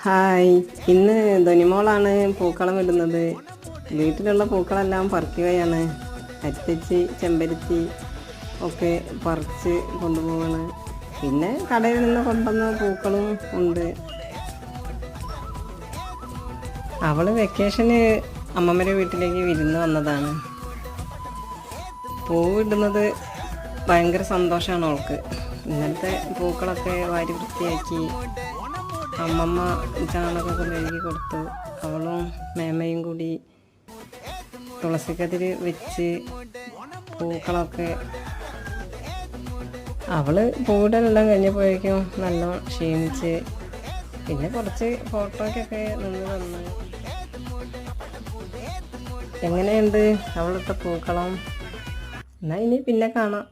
Hi, ഇന്ന് ധനിമോളാണ് പൂക്കളം ഇടുന്നത്. വീട്ടിലുള്ള പൂക്കളെല്ലാം പറിക്കുകയാണ്. അരിത്തെച്ചി, ചെമ്പരത്തി ഒക്കെ പറിച്ച് കൊണ്ടുപോവാണ്. പിന്നെ കടയിൽ നിന്ന് കൊണ്ടുവന്ന പൂക്കളും ഉണ്ട്. അവള് വെക്കേഷന് അമ്മമ്മയുടെ വീട്ടിലേക്ക് വിരുന്ന് വന്നതാണ്. പൂവിടുന്നത് ഭയങ്കര സന്തോഷമാണ് അവൾക്ക്. ഇന്നലത്തെ പൂക്കളൊക്കെ വാരി വൃത്തിയാക്കി അമ്മമ്മ ചാണകമൊക്കെ കഴുകി കൊടുത്തു. അവളും മേമയും കൂടി തുളസിക്കതിര് വെച്ച് പൂക്കളൊക്കെ അവള് പൂവിടലെല്ലാം കഴിഞ്ഞപ്പോഴേക്കും നല്ല ക്ഷീണിച്ച്. പിന്നെ കുറച്ച് ഫോട്ടോയ്ക്കൊക്കെ നിന്ന് തന്നു. എങ്ങനെയുണ്ട് അവളിട്ട പൂക്കളം? എന്നാൽ ഇനി പിന്നെ കാണാം.